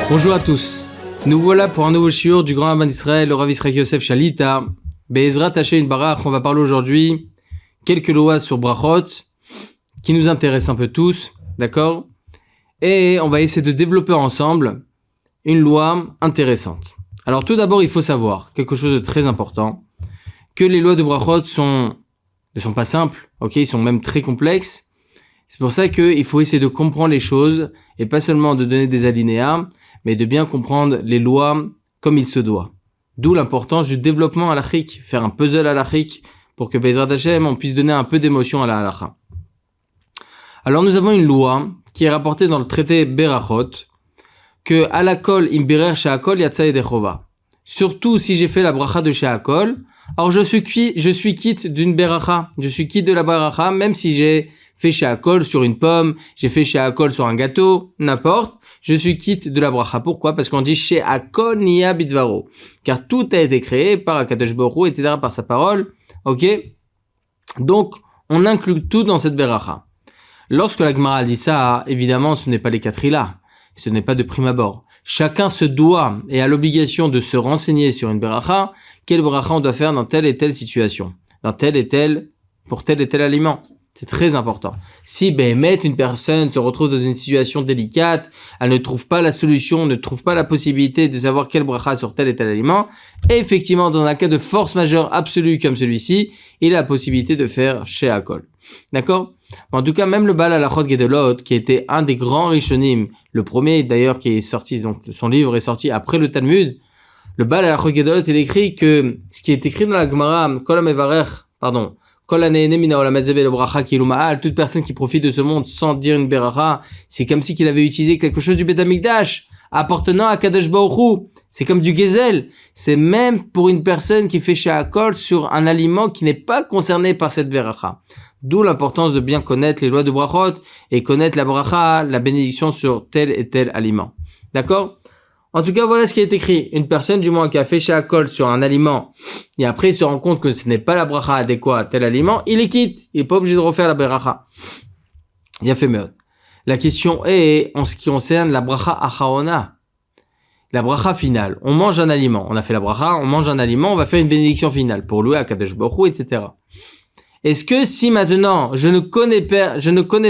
Bonjour à tous, nous voilà pour un nouveau shiur du grand Rabbin d'Israël, le Rav Israël Yosef Shalita. Be'ezrat Hashem Barach, on va parler aujourd'hui quelques lois sur brachot qui nous intéressent un peu tous, d'accord? Et on va essayer de développer ensemble une loi intéressante. Alors tout d'abord, il faut savoir quelque chose de très important, que les lois de brachot ne sont pas simples, ok? Ils sont même très complexes. C'est pour ça qu'il faut essayer de comprendre les choses et pas seulement de donner des alinéas, mais de bien comprendre les lois comme il se doit. D'où l'importance du développement halachique, faire un puzzle halachique pour que Be'ezrat Hashem, on puisse donner un peu d'émotion à la halacha. Alors nous avons une loi qui est rapportée dans le traité Berachot, que alakol imbirer she'akol yatsa yedechova. Surtout si j'ai fait la bracha de she'akol, alors je suis quitte d'une beracha, je suis quitte de la beracha, même si j'ai fait she'akol sur une pomme, j'ai fait she'akol sur un gâteau, n'importe, je suis quitte de la bracha. Pourquoi? Parce qu'on dit she'akol niya bidvaro, car tout a été créé par Akadosh Baruch Hu, etc., par sa parole, ok? Donc, on inclut tout dans cette beracha. Lorsque la Gemara dit ça, évidemment, ce n'est pas les quatrilas, ce n'est pas de prime abord. Chacun se doit et a l'obligation de se renseigner sur une beracha, quelle beracha on doit faire dans telle et telle situation, pour tel et tel aliment. C'est très important. Si une personne se retrouve dans une situation délicate, elle ne trouve pas la solution, ne trouve pas la possibilité de savoir quelle bracha sur tel et tel aliment, et effectivement, dans un cas de force majeure absolue comme celui-ci, il a la possibilité de faire she'akol. D'accord? En tout cas, même le Baal Halachot Gedolot, qui était un des grands Rishonim, le premier d'ailleurs qui est sorti, donc son livre est sorti après le Talmud, le Baal Halachot Gedolot, il écrit que ce qui est écrit dans la Gemara, toute personne qui profite de ce monde sans dire une beracha, c'est comme si qu'il avait utilisé quelque chose du Beth Amikdash, appartenant à Kadosh Baruch Hu. C'est comme du gezel. C'est même pour une personne qui fait she'akol sur un aliment qui n'est pas concerné par cette beracha. D'où l'importance de bien connaître les lois de brachot et connaître la bracha, la bénédiction sur tel et tel aliment. D'accord? En tout cas, voilà ce qui est écrit. Une personne, du moins, qui a fait she'akol sur un aliment, et après il se rend compte que ce n'est pas la bracha adéquate à tel aliment, il est quitte. Il n'est pas obligé de refaire la bracha. Il a fait mieux. La question est, en ce qui concerne la bracha acharona, la bracha finale. On mange un aliment. On a fait la bracha, on mange un aliment, on va faire une bénédiction finale pour louer à Kadosh Baruch Hu, etc. Est-ce que si maintenant je ne connais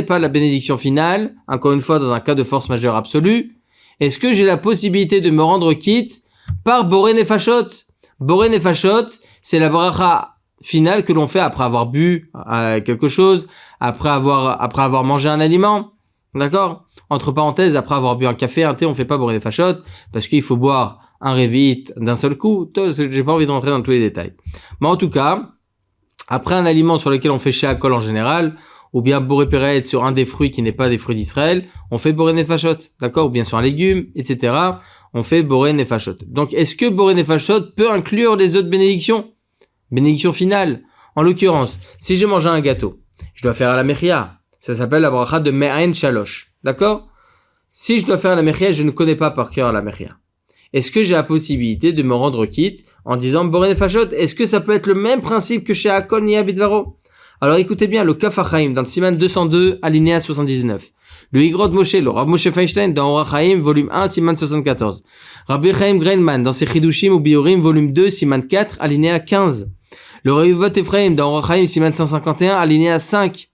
pas la bénédiction finale, encore une fois dans un cas de force majeure absolue, est-ce que j'ai la possibilité de me rendre quitte par Boré Nefashot? Boré Nefashot, c'est la bracha finale que l'on fait après avoir bu quelque chose, après avoir mangé un aliment. D'accord? Entre parenthèses, après avoir bu un café, un thé, on fait pas Boré Nefashot parce qu'il faut boire un révit d'un seul coup. J'ai pas envie de rentrer dans tous les détails. Mais en tout cas, après un aliment sur lequel on fait she'akol en général, ou bien boré péret sur un des fruits qui n'est pas des fruits d'Israël, on fait boré nefashot, d'accord? Ou bien sur un légume, etc. On fait boré nefashot. Donc, est-ce que boré nefashot peut inclure les autres bénédictions? Bénédiction finale. En l'occurrence, si j'ai mangé un gâteau, je dois faire à la mechia. Ça s'appelle la bracha de me'ain shalosh, d'accord? Si je dois faire à la mechia, je ne connais pas par cœur la mechia. Est-ce que j'ai la possibilité de me rendre quitte en disant boré nefashot? Est-ce que ça peut être le même principe que chez Akon Niya Bidvaro? Alors écoutez bien le Kaf HaChaim dans le Siman 202 alinéa 79. Le Igrod Moshe, le Rav Moshe Feinstein dans Orach Chaim volume 1 Siman 74. Rabbi Chaim Greinman dans ses Chidushim ou Biorim volume 2 Siman 4 alinéa 15. Le Revivot Ephraim dans Orach Chaim Siman 151 alinéa 5.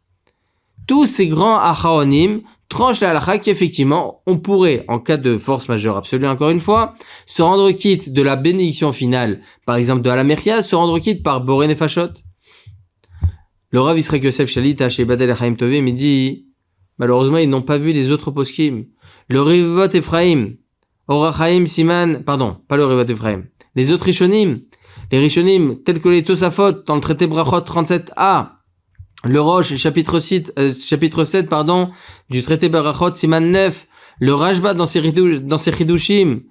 Tous ces grands Acharonim tranchent la halakha qu'effectivement on pourrait, en cas de force majeure absolue encore une fois, se rendre quitte de la bénédiction finale, par exemple de la mechia, se rendre quitte par Boré Nefashot. Le Rav Israël Yosef Shalita chez Badel et Chaim Tovim, il dit, malheureusement, ils n'ont pas vu les autres poskim. Le Rivot Ephraim, Orach Chaim Siman, pardon, pas le Rivot Ephraim, les autres Rishonim, les Rishonim, tels que les Tosafot, dans le traité Brachot 37a, le Rosh, chapitre 7, du traité Brachot Siman 9, le Rashba dans ses Chidushim,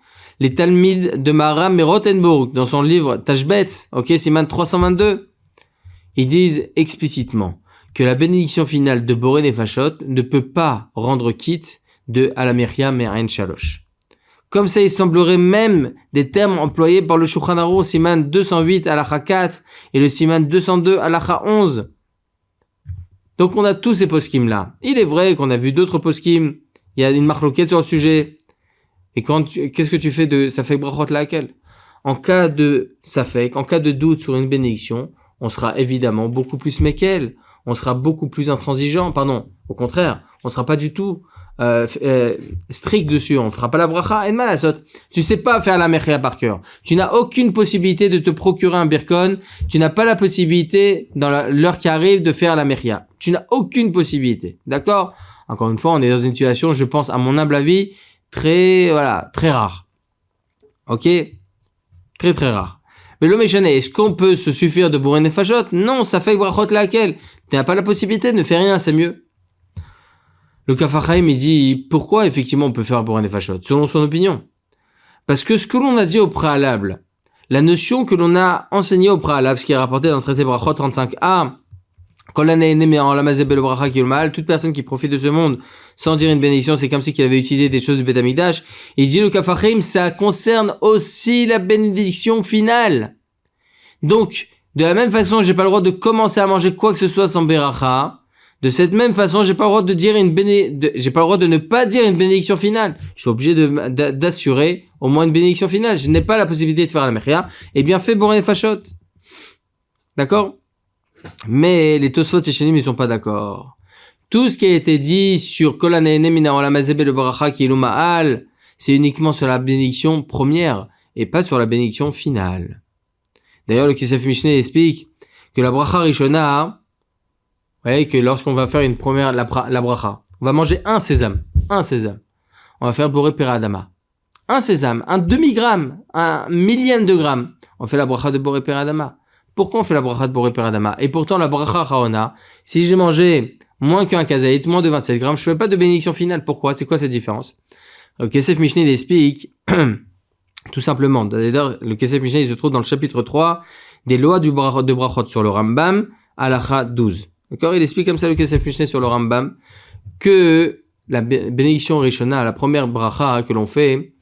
les Talmid de Maharam et Rothenburg, dans son livre Tashbetz, ok, Siman 322, ils disent explicitement que la bénédiction finale de Boré Nefashot ne peut pas rendre quitte de Alamechia Me'ain Shalosh. Comme ça, il semblerait même des termes employés par le Shulchan Aruch Siman 208 Halacha 4 et le Siman 202 Halacha 11. Donc on a tous ces poskim là. Il est vrai qu'on a vu d'autres poskim, il y a une marloquette sur le sujet. Et qu'est-ce que tu fais de safek brachot laquelle? En cas de safek, en cas de doute sur une bénédiction, on sera évidemment beaucoup plus mekel, on sera beaucoup plus intransigeant, pardon, au contraire, on sera pas du tout strict dessus, on fera pas la bracha, et malasot. Tu sais pas faire la mechia par cœur. Tu n'as aucune possibilité de te procurer un birkon, tu n'as pas la possibilité, dans l'heure qui arrive, de faire la mechia. Tu n'as aucune possibilité, d'accord? Encore une fois, on est dans une situation, je pense, à mon humble avis, très rare. Ok? Très, très rare. Mais le méchané, est-ce qu'on peut se suffire de bourrer nefashot? Non, ça fait brachot laquelle. Tu n'as pas la possibilité, ne fais rien, c'est mieux. Le Kaf HaChaim, il dit, pourquoi effectivement on peut faire bourrer nefashot? Selon son opinion. Parce que ce que l'on a dit au préalable, la notion que l'on a enseignée au préalable, ce qui est rapporté dans le traité Brachot 35a, toute personne qui profite de ce monde sans dire une bénédiction, c'est comme si qu'il avait utilisé des choses du Beth Amikdash. Il dit le Kaf HaChaim, ça concerne aussi la bénédiction finale. Donc, de la même façon, j'ai pas le droit de commencer à manger quoi que ce soit sans beracha. De cette même façon, j'ai pas le droit de dire j'ai pas le droit de ne pas dire une bénédiction finale. Je suis obligé d'assurer au moins une bénédiction finale. Je n'ai pas la possibilité de faire la mechia. Eh bien, fais bourrer les fachot. D'accord? Mais les Tosfot et Shenim, ils sont pas d'accord. Tout ce qui a été dit sur Kol HaNehene Min HaOlam Hazeh Belo Baracha Ki'ilu Ma'al, c'est uniquement sur la bénédiction première et pas sur la bénédiction finale. D'ailleurs, le Kesef Mishneh explique que la bracha Rishona, vous voyez que lorsqu'on va faire une première, la bracha, on va manger un sésame. On va faire Boré Pera Adama. Un sésame, un demi-gramme, un millième de gramme. On fait la bracha de Boré Pera Adama. Pourquoi on fait la bracha de Boré Pera Adama? Et pourtant, la bracha Chaona, si j'ai mangé moins qu'un kazaït, moins de 27 grammes, je fais pas de bénédiction finale. Pourquoi? C'est quoi cette différence? Le Kesef Mishneh explique, tout simplement. D'ailleurs, le Kesef Mishneh, il se trouve dans le chapitre 3 des lois de brachot sur le Rambam, halakha 12. D'accord? Il explique comme ça le Kesef Mishneh sur le Rambam, que la bénédiction Rishona, la première bracha que l'on fait,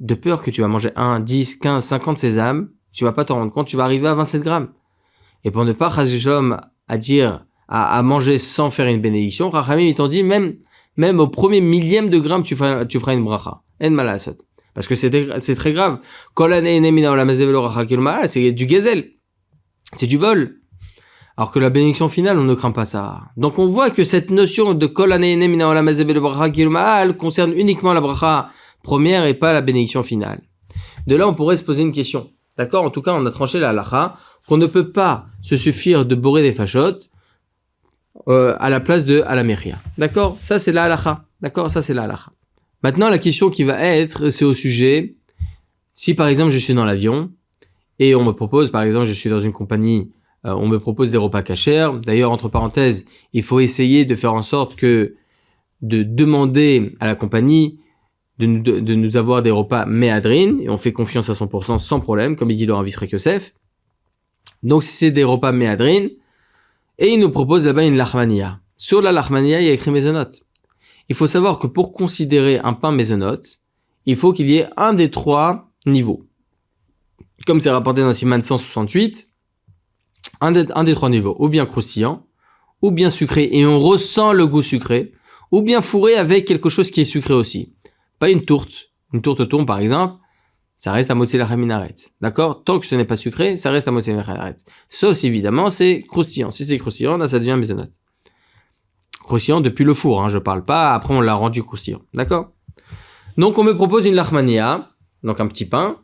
de peur que tu vas manger 1, 10, 15, 50 sésames, tu vas pas t'en rendre compte, tu vas arriver à 27 grammes. Et pour ne pas chazishom à manger sans faire une bénédiction, Rachamim, ils t'ont dit, même au premier millième de gramme, tu feras une bracha. En malasot. Parce que c'est très grave. Kol HaNehene Min HaOlam Hazeh Belo Baracha Ki'ilu Ma'al, c'est du gezel. C'est du vol. Alors que la bénédiction finale, on ne craint pas ça. Donc on voit que cette notion de Kol HaNehene Min HaOlam Hazeh Belo Baracha Ki'ilu Ma'al concerne uniquement la bracha première et pas la bénédiction finale. De là, on pourrait se poser une question. D'accord? En tout cas, on a tranché la halakha qu'on ne peut pas se suffire de bourrer des fachot à la place de à la mechia. D'accord? Ça, c'est la halakha. D'accord? Ça, c'est la halakha. Maintenant, la question qui va être, c'est au sujet, si par exemple, je suis dans l'avion et on me propose, par exemple, je suis dans une compagnie, on me propose des repas cachers. D'ailleurs, entre parenthèses, il faut essayer de faire en sorte de demander à la compagnie de nous avoir des repas méhadrin, et on fait confiance à 100% sans problème, comme il dit le Rav Yisraël Yosef. Donc, si c'est des repas méhadrin, et il nous propose là-bas une lachmania. Sur la lachmania, il y a écrit mezonot. Il faut savoir que pour considérer un pain mezonot, il faut qu'il y ait un des trois niveaux. Comme c'est rapporté dans Siman 168, un des trois niveaux, ou bien croustillant, ou bien sucré, et on ressent le goût sucré, ou bien fourré avec quelque chose qui est sucré aussi. Pas une tourte au thon par exemple, ça reste à motzi lachem minaret. D'accord? Tant que ce n'est pas sucré, ça reste à motzi lachem minaret. Sauf si évidemment c'est croustillant. Si c'est croustillant, là ça devient mezonot. Croustillant depuis le four, je parle pas, après on l'a rendu croustillant. D'accord? Donc on me propose une lachmania, donc un petit pain,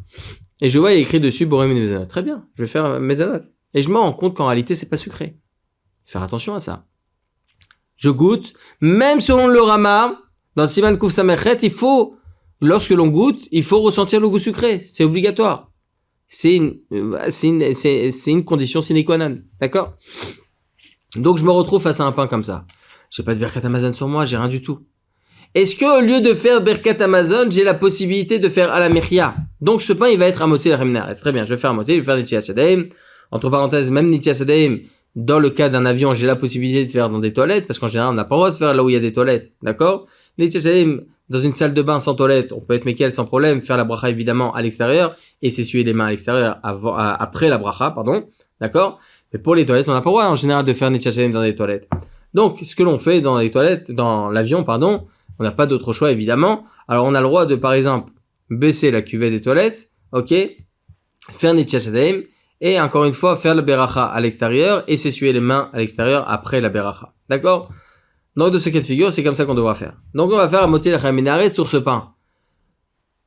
et je vois il y a écrit dessus boré mezonot. Très bien, je vais faire mezonot. Et je me rends compte qu'en réalité c'est pas sucré. Faire attention à ça. Je goûte, même selon le Rama, dans le Siman Kuf Samechet, lorsque l'on goûte, il faut ressentir le goût sucré. C'est obligatoire. C'est une condition sine qua non. D'accord? Donc, je me retrouve face à un pain comme ça. J'ai pas de Birkat Hamazon sur moi, j'ai rien du tout. Est-ce que au lieu de faire Birkat Hamazon, j'ai la possibilité de faire à la mechia? Donc, ce pain, il va être à motzi lachem minaret. Très bien, je vais faire à motzi, je vais faire Nitiyat Yadayim. Entre parenthèses, même Nitiyat Yadayim, dans le cas d'un avion, j'ai la possibilité de faire dans des toilettes, parce qu'en général, on n'a pas le droit de faire là où il y a des toilettes. D'accord? Dans une salle de bain sans toilette, on peut être mekel sans problème, faire la bracha évidemment à l'extérieur, et s'essuyer les mains à l'extérieur après la bracha, pardon. D'accord? Mais pour les toilettes, on n'a pas le droit en général de faire Nitiyat Yadayim dans des toilettes. Donc, ce que l'on fait dans les toilettes, dans l'avion, pardon, on n'a pas d'autre choix évidemment. Alors on a le droit de, par exemple, baisser la cuvette des toilettes, ok, faire Nitchat Shadaim, et encore une fois faire la beracha à l'extérieur et s'essuyer les mains à l'extérieur après la beracha. D'accord? Donc de ce cas de figure, c'est comme ça qu'on devra faire. Donc on va faire Motzi Lechem Minaret sur ce pain.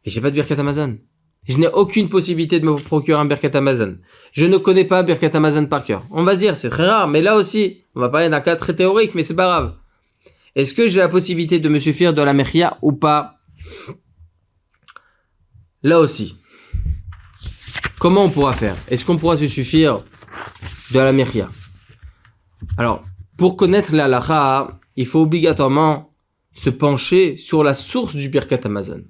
Et j'ai pas de Birkat Hamazon. Je n'ai aucune possibilité de me procurer un Birkat Hamazon. Je ne connais pas Birkat Hamazon par cœur. On va dire, c'est très rare, mais là aussi, on va parler d'un cas très théorique, mais c'est pas grave. Est-ce que j'ai la possibilité de me suffire de la Mechia ou pas? Là aussi. Comment on pourra faire? Est-ce qu'on pourra se suffire de la Mechia? Alors, pour connaître la halakha, il faut obligatoirement se pencher sur la source du Birkat Hamazon.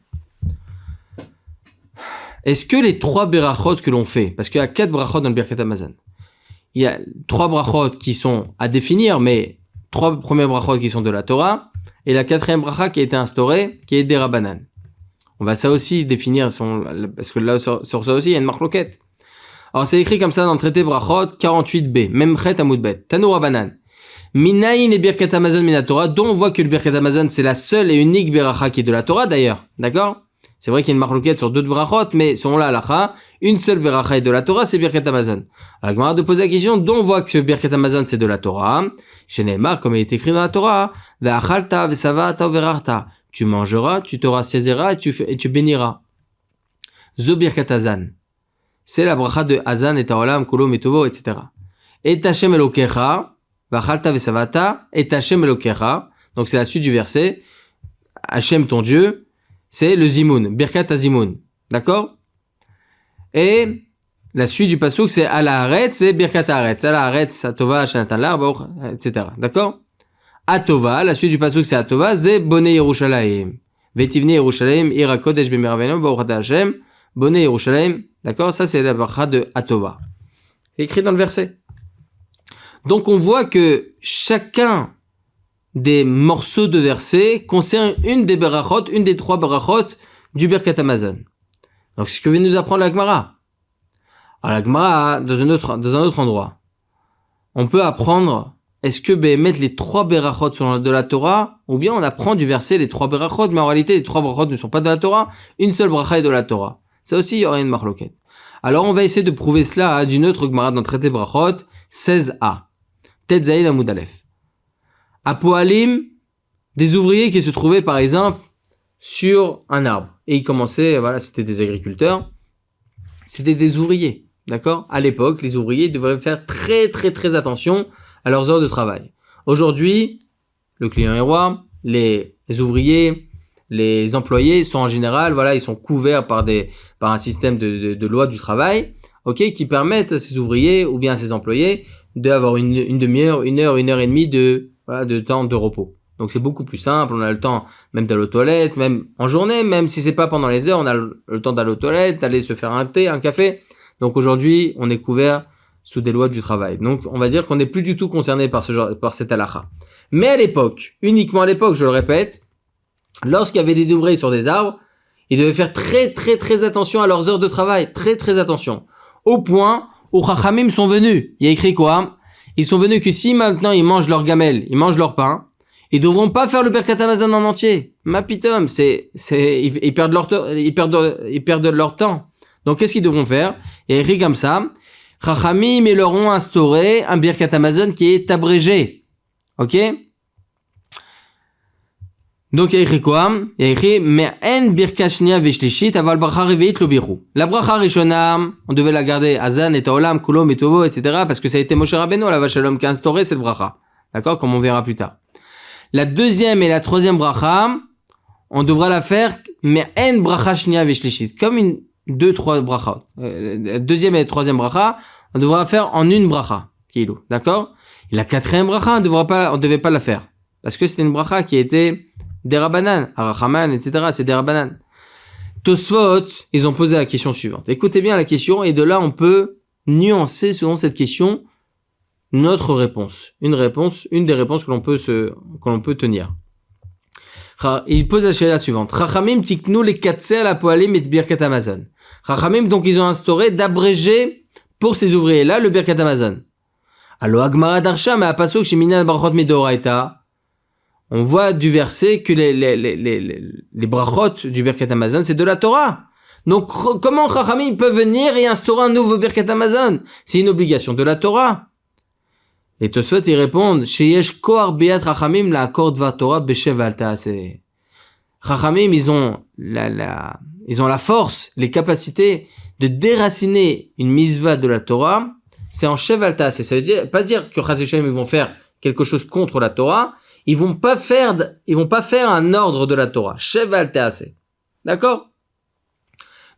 Est-ce que les 3 berachot que l'on fait, parce qu'il y a 4 berachot dans le Birkat Hamazon, il y a 3 berachot qui sont à définir, mais 3 premiers berachot qui sont de la Torah, et la 4e bracha qui a été instaurée, qui est des Rabbanan. On va ça aussi définir, parce que là, sur ça aussi, il y a une marloquette. Alors, c'est écrit comme ça dans le traité Brachot 48b, même Chet Amoudbet, Tanu Rabbanan. Minayin et Birkat Hamazon mina Torah, dont on voit que le Birkat Hamazon, c'est la seule et unique beracha qui est de la Torah d'ailleurs. D'accord? C'est vrai qu'il y a une marloquette sur 2 brachot, mais selon la halakha, une seule beracha est de la Torah, c'est Birkat Hamazon. Alors, Gemara de poser la question, dont on voit que Birkat Hamazon, c'est de la Torah. Chez Neymar, comme il est écrit dans la Torah, Ve'achalta ve'savata ve'rarta. Tu mangeras, tu te rassaiseras et tu béniras. Zo Birkat Hazan. C'est la bracha de Hazan et Taolam, Kolo, Metovo, etc. Et Hashem Elokecha, Vachalta Vesavata, et Hashem Elokecha. Donc c'est la suite du verset. Hashem ton Dieu, c'est le Zimoun, Birkat Hazimoun. D'accord? Et la suite du pasuk, c'est Ala Haaretz, c'est Birkat Haaretz. Ala Haaretz, Atova, Shanatan Lar, etc. D'accord? Atova, la suite du pasuk, c'est Atova, c'est Bonei Yerushalayim. Vetivni Yerushalayim, Ira Kodesh B'Miravenu, Baruch Hashem, Bonei Yerushalayim. D'accord? Ça, c'est la bracha de Atova. C'est écrit dans le verset. Donc, on voit que chacun des morceaux de verset concerne une des berachot, une des 3 berachot du Birkat Hamazon. Donc, c'est ce que vient nous apprendre la Gemara. Alors, la Gemara, dans un autre endroit, on peut apprendre, est-ce que mettre les 3 berachot sont de la Torah, ou bien on apprend du verset les 3 berachot, mais en réalité, les 3 berachot ne sont pas de la Torah, une seule bracha est de la Torah. Ça aussi, il y aura une marloquette. Alors, on va essayer de prouver cela d'une autre Gemara dans le traité Brachot, 16a. Tet Zaïd Amoud Aleph. À Poalim, des ouvriers qui se trouvaient, par exemple, sur un arbre. Et ils commençaient, voilà, c'était des agriculteurs. C'était des ouvriers. D'accord? À l'époque, les ouvriers devraient faire très, très, très attention à leurs heures de travail. Aujourd'hui, le client est roi, les ouvriers, les employés sont en général, voilà, ils sont couverts par un système de loi du travail, ok, qui permettent à ces ouvriers ou bien à ces employés d'avoir une demi-heure, une heure et demie de temps de repos. Donc c'est beaucoup plus simple, on a le temps même d'aller aux toilettes, même en journée, même si c'est pas pendant les heures, on a le temps d'aller aux toilettes, d'aller se faire un thé, un café. Donc aujourd'hui, on est couvert sous des lois du travail. Donc on va dire qu'on n'est plus du tout concerné par cette halakha. Mais à l'époque, uniquement à l'époque, je le répète, lorsqu'il y avait des ouvriers sur des arbres, ils devaient faire très très très attention à leurs heures de travail, très très attention. Au point où Chachamim sont venus. Il y a écrit quoi? Ils sont venus que si maintenant ils mangent leur gamelle, ils mangent leur pain, ils devront pas faire le Birkat Hamazon en entier. Ma pitom, ils perdent leur temps. Donc qu'est-ce qu'ils devront faire? Il y a écrit comme ça. Chachamim, ils leur ont instauré un Birkat Hamazon qui est abrégé. Ok? Donc il y a écrit quoi? Il y a écrit Me'en birka shnia v'shlishit aval bracha revi'it lo biru. La bracha rishona, on devait la garder Hazan et Taolam, Kulo, Metovo, etc. parce que ça a été Moshe Rabbeinu, la vache Shalom, qui a instauré cette bracha. D'accord? Comme on verra plus tard. La 2e et la 3e bracha, on devra la faire Me'en bracha shnia v'shlishit. Comme une 2-3 bracha. La 2e et la 3e bracha, on devra la faire en une bracha. D'accord? Et la 4e bracha, on devait pas la faire. Parce que c'était une bracha qui était des Rabbanan, Arachaman, etc. C'est des Rabbanan. Tosfot, ils ont posé la question suivante. Écoutez bien la question, et de là, on peut nuancer selon cette question notre réponse. Une des réponses que l'on peut tenir. Il pose la suivante. Chachamim tiknu les katser la poalim et Birkat Hamazon. Chachamim, donc, ils ont instauré d'abréger pour ces ouvriers-là le Birkat Hamazon. Alors, Agmara Darsha, mais à Pasuk, chez Minan Barachot Midoraita, on voit du verset que les brachot du Birkat Hamazon, c'est de la Torah. Donc, comment Chachamim peuvent venir et instaurer un nouveau Birkat Hamazon? C'est une obligation de la Torah. Et Tosfot, ils répondent, Sheyesh koar biyat Chachamim la akor dvar Torah beshev al ta'aseh. Chachamim, ils ont la force, les capacités de déraciner une misva de la Torah. C'est en shev al ta'aseh. Ça veut dire, pas dire que Chas v'Shalom, ils vont faire quelque chose contre la Torah. Ils vont pas faire un ordre de la Torah. Shev al ta'aseh. D'accord?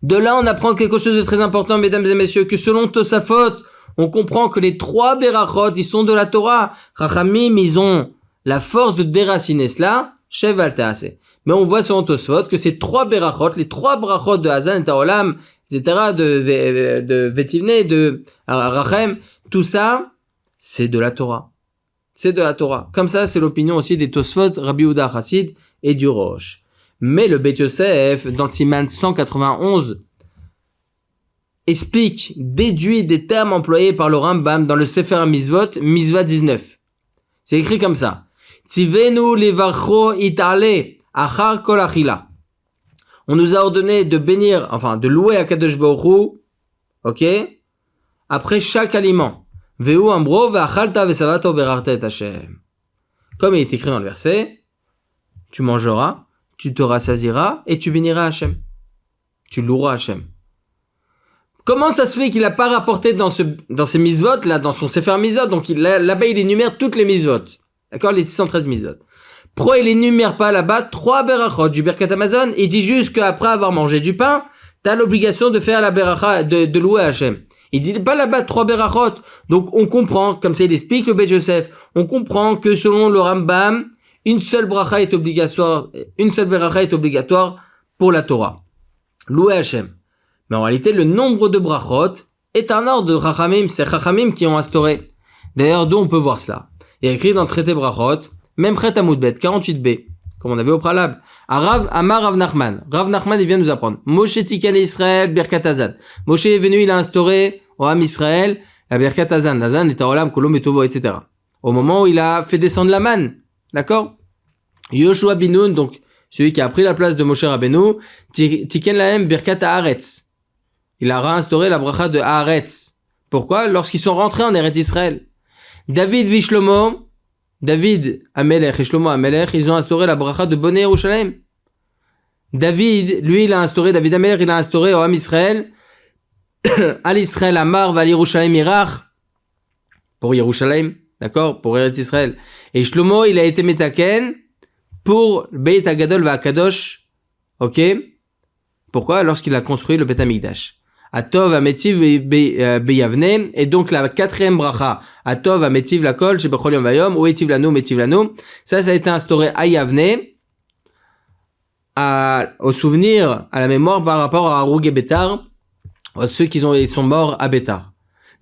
De là, on apprend quelque chose de très important, mesdames et messieurs, que selon Tosafot, on comprend que les 3 berachot, ils sont de la Torah. Chachamim, ils ont la force de déraciner cela, shev al ta'aseh. Mais on voit selon Tosafot que ces 3 berachot, les 3 brachot de Hazan et Ta'olam, etc., de Vetivne, de Rachem, tout ça, c'est de la Torah. C'est de la Torah. Comme ça, c'est l'opinion aussi des Tosfot, Rabbi Yehuda Chassid et du Rosh. Mais le Beit Yosef, dans le Siman 191, explique, déduit des termes employés par le Rambam dans le Sefer HaMizvot, Mizvah 19. C'est écrit comme ça. Tzivenu levarcho itale achar kol achila. On nous a ordonné de bénir, enfin, de louer Akadosh Baruch Hu, ok, après chaque aliment. Veu ambro ve'achalta ve'savato berarta et Hashem. Comme il est écrit dans le verset, tu mangeras, tu te rassasieras et tu béniras Hashem. Tu loueras Hashem. Comment ça se fait qu'il n'a pas rapporté dans ces misvot, là, dans son Sefer Mizvot, donc là-bas il énumère toutes les misvot. D'accord, les 613 misvot. Pourquoi il énumère pas là-bas 3 berachot du Birkat Hamazon? Il dit juste qu'après avoir mangé du pain, t'as l'obligation de faire la beracha, de louer Hashem. Il dit pas là-bas 3 berachot. Donc on comprend, comme ça il explique le Beit Yosef, on comprend que selon le Rambam, une seule beracha est obligatoire pour la Torah. Louer Hashem. Mais en réalité, le nombre de brachot est un ordre de Chachamim. C'est Chachamim qui ont instauré. D'ailleurs, d'où on peut voir cela? Il y a écrit dans le traité brachot, même Chet Amoudbet, 48b, comme on avait au préalable. Amar Rav Nachman. Rav Nachman, il vient nous apprendre. Moshe Tikan Israël, Birkat Hazan. Moshe est venu, il a instauré au Ham Israël la Birkat Hazan. Hazan est Olam, Kolom et Tovo, etc. Au moment où il a fait descendre la manne. D'accord? Yoshua bin Nun, donc celui qui a pris la place de Moshe Rabbeinu, Tiken Lahem Birkat Haaretz. Il a réinstauré la bracha de Haaretz. Pourquoi? Lorsqu'ils sont rentrés en Eretz Israël. David Vishlomo, David Amelech et Shlomo Amelech, ils ont instauré la bracha de Bonei Yerushalayim. David Amelech, il a instauré au Ham Israël, Al Israël Amar Val Yerushalayim Irach, pour Yerushalayim, d'accord, pour Eretz Israël. Et Shlomo, il a été Metaken pour Beit HaGadol VaHaKadosh, ok? Pourquoi? Lorsqu'il a construit le Beit HaMikdash. Atov Ametiv Beyavne, et donc la 4e bracha, Atov Ametiv Lakol, Shebechol Yom Vayom, ou Etiv Lanu, Metiv Lanu. Ça a été instauré à Yavne, au souvenir, à la mémoire par rapport à Haroug et Bétar, ceux qui sont morts à Bétar.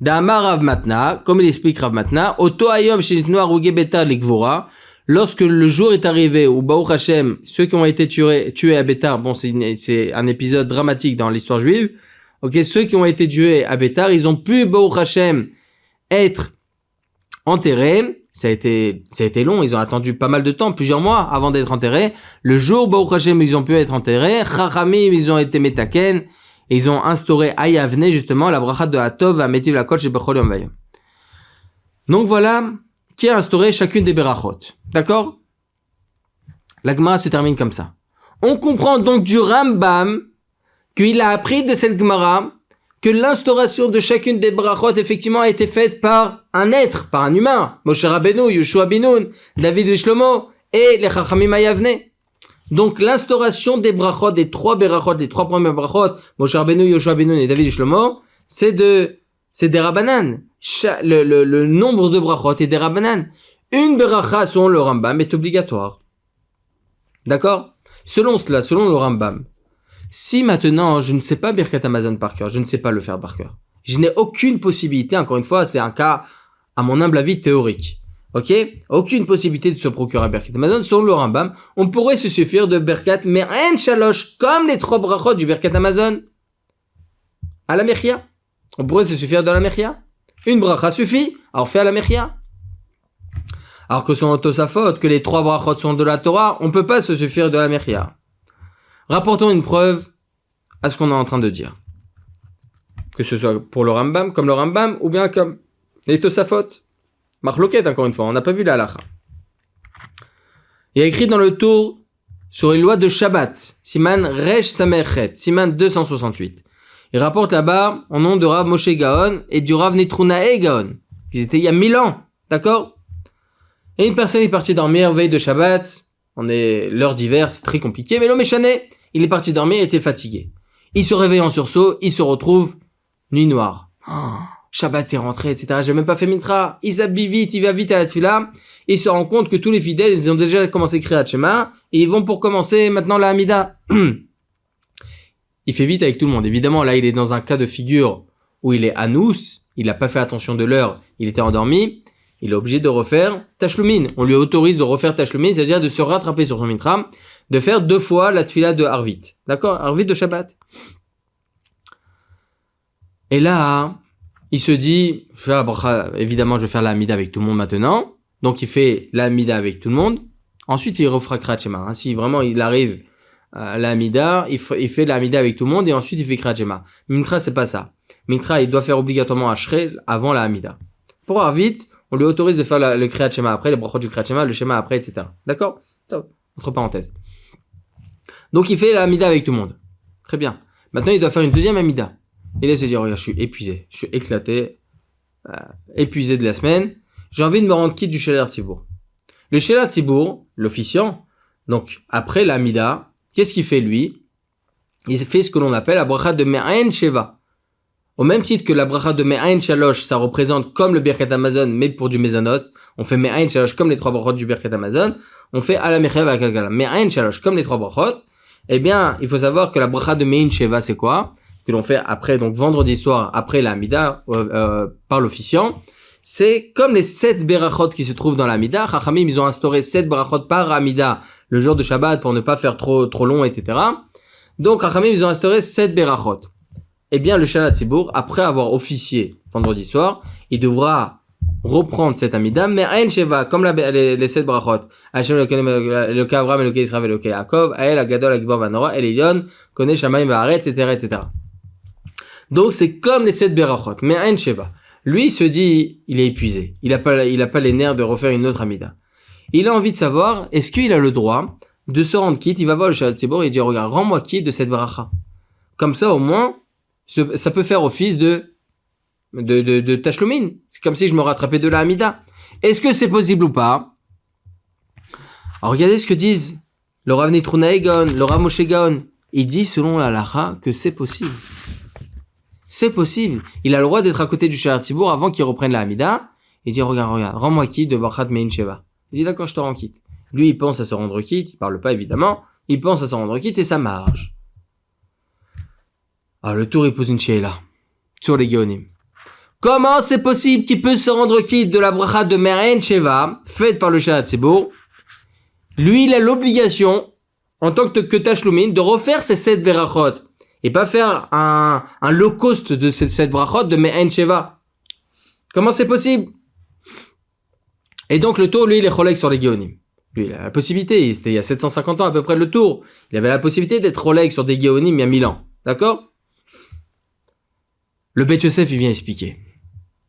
D'Amar Rav Matna, comme il explique Rav Matna, Oto Ayom Shenitnu Haroug et Bétar Likvora, lorsque le jour est arrivé où Baruch Hashem, ceux qui ont été tués à Bétar, bon, c'est un épisode dramatique dans l'histoire juive, ok, ceux qui ont été tués à Bétar, ils ont pu, Baruch Hashem, être enterrés. Ça a été long, ils ont attendu pas mal de temps, plusieurs mois, avant d'être enterrés. Le jour, Baruch Hashem, ils ont pu être enterrés. Chachamim, ils ont été metaken, et ils ont instauré à Yavne, justement, la bracha de Atov, à Metiv Lakol, Shebechol Yom Vayom. Donc voilà, qui a instauré chacune des berachot. D'accord? La Gemara se termine comme ça. On comprend donc du Rambam qu'il a appris de cette Gemara que l'instauration de chacune des brachot effectivement a été faite par un être, par un humain. Moshe Rabbeinu, Yoshua bin Nun, David et Shlomo et les Chachamim Yavne. Donc l'instauration des brachot, des 3 berachot, des 3 premiers brachot, Moshe Rabbeinu, Yoshua bin Nun et David et Shlomo, c'est des Rabbanan. Le nombre de brachot est des Rabbanan. Une beracha selon le Rambam est obligatoire. D'accord? Selon cela, selon le Rambam, si maintenant je ne sais pas Birkat Hamazon par cœur, je ne sais pas le faire par cœur, je n'ai aucune possibilité, encore une fois, c'est un cas, à mon humble avis, théorique. Ok? Aucune possibilité de se procurer un Birkat Hamazon, selon le Rambam, on pourrait se suffire de Birkat Me'en Shalosh, comme les 3 brachot du Birkat Hamazon. À la Mechia. On pourrait se suffire de la Mechia. Une bracha suffit, alors fais à la Mechia. Alors que selon Tosafot, que les 3 brachot sont de la Torah, on peut pas se suffire de la Mechia. Rapportons une preuve à ce qu'on est en train de dire. Que ce soit pour le Rambam, comme le Rambam, ou bien comme les Tosafot. Marloquette, encore une fois, on n'a pas vu la halakha. Il y a écrit dans le Tour sur les lois de Shabbat, Siman Resh Samerchet, Siman 268. Il rapporte là-bas en nom de Rav Moshe Gaon et du Rav Nitrunae Gaon. Ils étaient il y a 1000 ans, d'accord? Et une personne est partie dormir, veille de Shabbat, on est l'heure d'hiver, c'est très compliqué, mais l'homme est chané, il est parti dormir, il était fatigué. Il se réveille en sursaut, il se retrouve nuit noire. Shabbat est rentré, etc. J'ai même pas fait mitra. Il s'habille vite, il va vite à la tefila. Il se rend compte que tous les fidèles, ils ont déjà commencé à Kriyat Shema et ils vont pour commencer maintenant la Hamida. Il fait vite avec tout le monde. Évidemment, là, il est dans un cas de figure où il est anous, il n'a pas fait attention de l'heure, il était endormi. Il est obligé de refaire Tashlumin. On lui autorise de refaire Tashlumin, c'est-à-dire de se rattraper sur son mitra, de faire 2 fois la tefila de Arvit. D'accord? Arvit de Shabbat. Et là, il se dit, évidemment, je vais faire la Hamida avec tout le monde maintenant. Donc, il fait la Hamida avec tout le monde. Ensuite, il refera Kriyat Shema. Si vraiment il arrive à la Hamida, il fait la Hamida avec tout le monde et ensuite il fait Kriyat Shema. Mitra, c'est pas ça. Mitra, il doit faire obligatoirement Ashrei avant la Hamida. Pour Arvit, on lui autorise de faire le Kriyat Shema après, les brachot du Kriyat Shema, le Shema après, etc. D'accord? Entre parenthèses. Donc, il fait la Hamida avec tout le monde. Très bien. Maintenant, il doit faire une deuxième Hamida. Et là, il se dit, regarde, je suis épuisé, je suis éclaté, épuisé de la semaine. J'ai envie de me rendre quitte du Shelat Tzibour. Le Shelat Tzibour, l'officiant, donc après la Hamida, qu'est-ce qu'il fait lui? Il fait ce que l'on appelle la bracha de Me'ain Sheva. Au même titre que la bracha de Me'ain Shalosh, ça représente comme le Birkat Hamazon, mais pour du Mezanot. On fait Me'ain Shalosh comme les 3 brachot du Birkat Hamazon. On fait Ala Mechav à Kalkala. Me'ain Shalosh comme les 3 brachot. Eh bien, il faut savoir que la bracha de Me'ain Sheva, c'est quoi? Que l'on fait après, donc vendredi soir, après la Hamida, par l'officiant. C'est comme les 7 berachot qui se trouvent dans la Hamida. Chachamim, ils ont instauré 7 berachot par Hamida le jour de Shabbat pour ne pas faire trop long, etc. Donc, Chachamim, ils ont instauré 7 berachot. Eh bien, le Shelat Tzibour, après avoir officié vendredi soir, il devra reprendre cette Hamida, mais Ain Sheva, comme les 7 berachot. Hashem Elokai Avraham, Elokai Israël, Elokai Yaakov, Ael Agadol, Agibor Vanora, El Elyon, Konei Shamayim Va'aretz, etc., etc. Donc, c'est comme les 7 berachot, mais Ain Sheva. Lui, il se dit, il est épuisé. Il a pas les nerfs de refaire une autre Hamida. Il a envie de savoir, est-ce qu'il a le droit de se rendre quitte? Il va voir le Shelat Tzibour et il dit, regarde, rends-moi quitte de cette bracha. Comme ça, au moins, ça peut faire office de Tashlumin. C'est comme si je me rattrapais de la Hamida. Est-ce que c'est possible ou pas? Alors, regardez ce que disent le Rav Nitrunae Gaon, le Rav Moshe Gaon. Il dit, selon la halakha, que c'est possible. C'est possible. Il a le droit d'être à côté du Shelat Tzibour avant qu'il reprenne la Hamida. Il dit, regarde, rends-moi quitte de Brachat Mein Sheva. Il dit, d'accord, je te rends quitte. Lui, il pense à se rendre quitte. Il parle pas, évidemment. Il pense à se rendre quitte et ça marche. Alors, le tour, il pose une sheila sur les Géonim. Comment c'est possible qu'il peut se rendre quitte de la Brachat de Mein Sheva, faite par le Shelat Tzibour? Lui, il a l'obligation, en tant que Tashlumin, de refaire ces 7 berachot. Et pas faire un low cost de cette brachot de Me'ain Sheva. Comment c'est possible? Et donc le tour, lui, il est cholek sur les Géonim. Lui, il a la possibilité, c'était il y a 750 ans à peu près le tour. Il avait la possibilité d'être cholek sur des Géonim il y a 1000 ans. D'accord? Le Beit Yosef, il vient expliquer.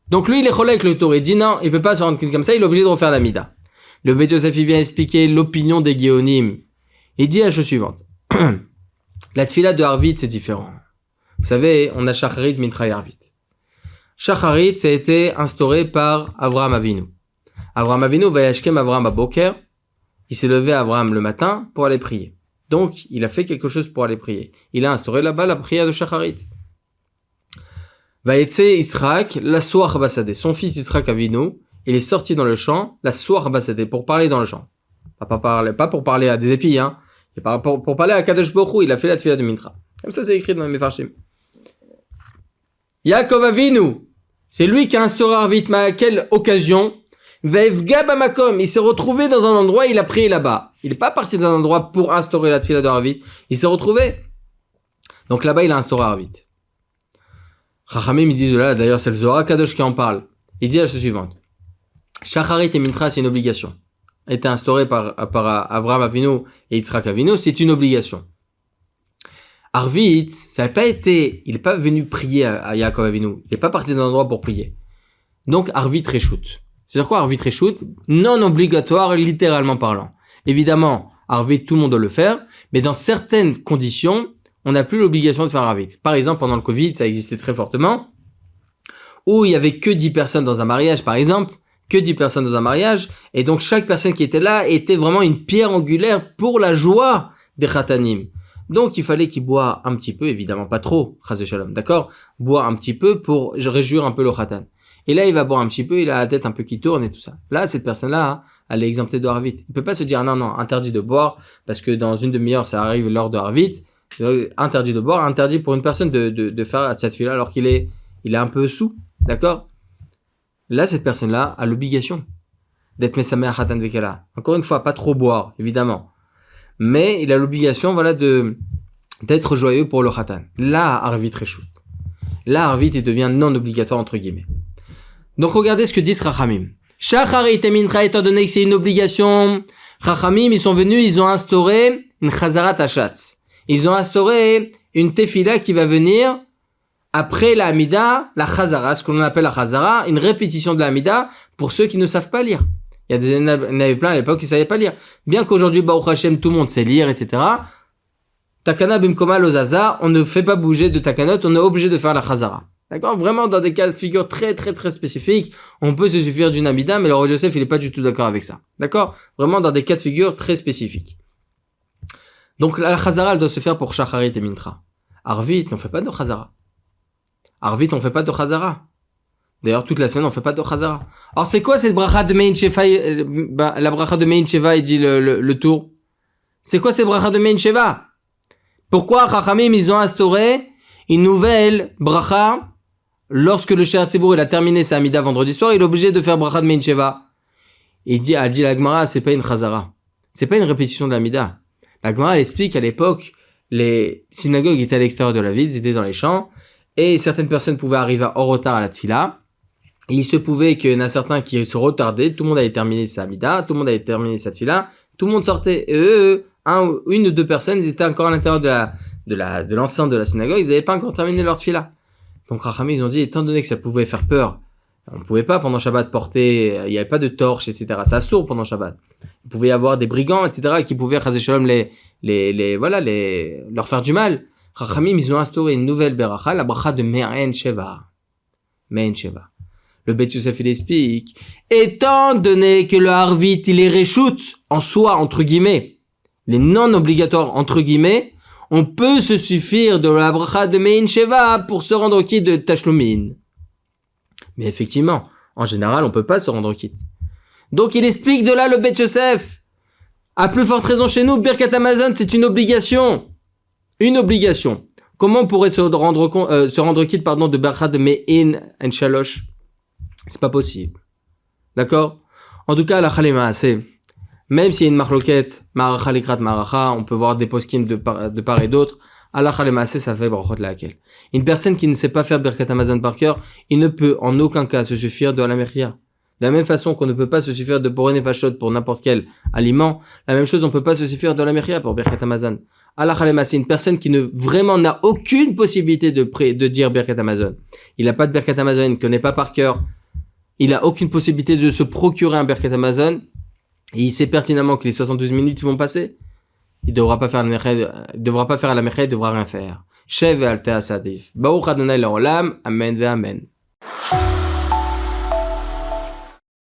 Donc lui, il est cholek le tour. Il dit non, il peut pas se rendre compte comme ça, il est obligé de refaire la Mida. Le Beit Yosef, il vient expliquer l'opinion des Géonim. Il dit la chose suivante. La tefila de Arvit, c'est différent. Vous savez, on a Shacharit, Mitra et Arvit. Shacharit, ça a été instauré par Avraham Avinu. Avraham Avinu, Vayashkem Avraham Aboker. Il s'est levé à Avraham le matin pour aller prier. Donc, il a fait quelque chose pour aller prier. Il a instauré là-bas la prière de Shacharit. Vayetse Israq, la Soach Basadeh. Son fils Israq Avinu, il est sorti dans le champ, la Soach Basadeh, pour parler dans le champ. Pas pour parler à des épis, hein. Et pour parler à Kadosh Baruch Hu, il a fait la tefila de Mitra. Comme ça, c'est écrit dans les Mefarshim. Yaakov Avinu, c'est lui qui a instauré Arvit, mais à quelle occasion? Ve'evga bamakom, il s'est retrouvé dans un endroit, il a prié là-bas. Il n'est pas parti dans un endroit pour instaurer la tefila de Arvit. Il s'est retrouvé. Donc là-bas, il a instauré Arvit. Chachamim, ils disent là, d'ailleurs, c'est le Zohar Kadosh qui en parle. Il dit la chose suivante. Shacharit et Mincha, c'est une obligation. A été instauré par Avraham Avinu et Yitzhak Avinu, c'est une obligation. Arvit, ça n'a pas été, il n'est pas venu prier à Yaakov Avinu. Il n'est pas parti d'un endroit pour prier. Donc, Arvit Reshut. C'est-à-dire quoi, Arvit Reshut? Non obligatoire, littéralement parlant. Évidemment, Arvit, tout le monde doit le faire, mais dans certaines conditions, on n'a plus l'obligation de faire Arvit. Par exemple, pendant le Covid, ça existait très fortement, où il y avait que 10 personnes dans un mariage, par exemple, que 10 personnes dans un mariage, et donc chaque personne qui était là était vraiment une pierre angulaire pour la joie des Khatanim. Donc il fallait qu'il boive un petit peu, évidemment pas trop, Chas de Shalom, d'accord? Boire un petit peu pour réjouir un peu le Khatan. Et là il va boire un petit peu, il a la tête un peu qui tourne et tout ça. Là cette personne-là, elle est exemptée de Arvit. Il peut pas se dire non, interdit de boire, parce que dans une demi-heure ça arrive l'heure de Arvit. Interdit de boire, interdit pour une personne de faire cette fille-là alors qu'il est un peu sous, d'accord? Là, cette personne-là a l'obligation d'être Mesameh Khatan Vekala. Encore une fois, pas trop boire, évidemment. Mais il a l'obligation, voilà, d'être joyeux pour le Khatan. Là, Arvit Reshut. Là, Arvit, il devient non obligatoire, entre guillemets. Donc, regardez ce que disent Rachamim. Shacharit et Mincha, étant donné que c'est une obligation, Rachamim, ils sont venus, ils ont instauré une Chazarat Hashatz. Ils ont instauré une tefila qui va venir après la Hamida, la Chazara, ce qu'on appelle la Chazara, une répétition de la Hamida pour ceux qui ne savent pas lire. Il y en avait plein à l'époque qui ne savaient pas lire. Bien qu'aujourd'hui, Baruch Hashem, tout le monde sait lire, etc. Takana bimkoma lozaza, on ne fait pas bouger de takanot, on est obligé de faire la Chazara. D'accord? Vraiment, dans des cas de figure très, très, très spécifiques, on peut se suffire d'une Hamida, mais le roi Joseph, il n'est pas du tout d'accord avec ça. D'accord? Vraiment, dans des cas de figure très spécifiques. Donc, la Chazara, elle doit se faire pour Shacharit et Mincha. Arvit, on ne fait pas de Chazara. Arvit, on fait pas de Chazara. D'ailleurs, toute la semaine, on fait pas de Chazara. Alors, c'est quoi cette bracha de Mein Sheva? La bracha de Mein Sheva, il dit le tour. C'est quoi cette bracha de Mein Sheva? Pourquoi Chachamim, ils ont instauré une nouvelle bracha lorsque le Shear Tzibur, il a terminé sa Hamida vendredi soir, il est obligé de faire bracha de Mein Sheva. Elle dit la Gemara, c'est pas une Chazara. C'est pas une répétition de la Hamida. La Gemara, elle explique qu'à l'époque, les synagogues étaient à l'extérieur de la ville, ils étaient dans les champs. Et certaines personnes pouvaient arriver en retard à la tfila. Et il se pouvait qu'il y en a certains qui se retardaient. Tout le monde avait terminé sa Hamida, tout le monde avait terminé sa tfila. Tout le monde sortait. Et eux, une ou deux personnes, ils étaient encore à l'intérieur de l'enceinte de la synagogue. Ils n'avaient pas encore terminé leur tfila. Donc Rachamim, ils ont dit, étant donné que ça pouvait faire peur, on ne pouvait pas pendant Shabbat porter, il n'y avait pas de torche, etc. C'est assourd pendant Shabbat. Il pouvait y avoir des brigands, etc. qui pouvaient, Chas Shalom, leur faire du mal. Chachamim, ils ont instauré une nouvelle beracha, la bracha de Mein Sheva. Mein Sheva. Le Beit Yosef, il explique, étant donné que le Arvit, il est reshut, en soi, entre guillemets, les non obligatoires, entre guillemets, on peut se suffire de la bracha de Mein Sheva pour se rendre quitte de Tashlumin. Mais effectivement, en général, on peut pas se rendre quitte. Donc, il explique de là le Beit Yosef. À plus forte raison chez nous, Birkat Hamazon, c'est une obligation. Une obligation. Comment on pourrait se rendre quitte, de Bercha de Mein en Shalosh? C'est pas possible. D'accord? En tout cas, la Chalema, c'est, même s'il y a une marloquette, Maracha Likrat Maracha, on peut voir des poskim de part et d'autre, à la Chalema, ça fait brachot laquelle. Une personne qui ne sait pas faire Birkat Hamazon par cœur, il ne peut en aucun cas se suffire de la Mechia. De la même façon qu'on ne peut pas se suffire de Boré Nefashot pour n'importe quel aliment, la même chose, on peut pas se suffire de la Mechia pour Birkat Hamazon. Allah Khalema, c'est une personne qui vraiment n'a aucune possibilité de dire Birkat Hamazon. Il n'a pas de Birkat Hamazon, il ne connaît pas par cœur. Il n'a aucune possibilité de se procurer un Birkat Hamazon. Et il sait pertinemment que les 72 minutes vont passer. Il devra pas faire la Mechia, il devra rien faire. Shev et Altea Sadif. Baruch Adonai Le'olam. Amen ve Amen.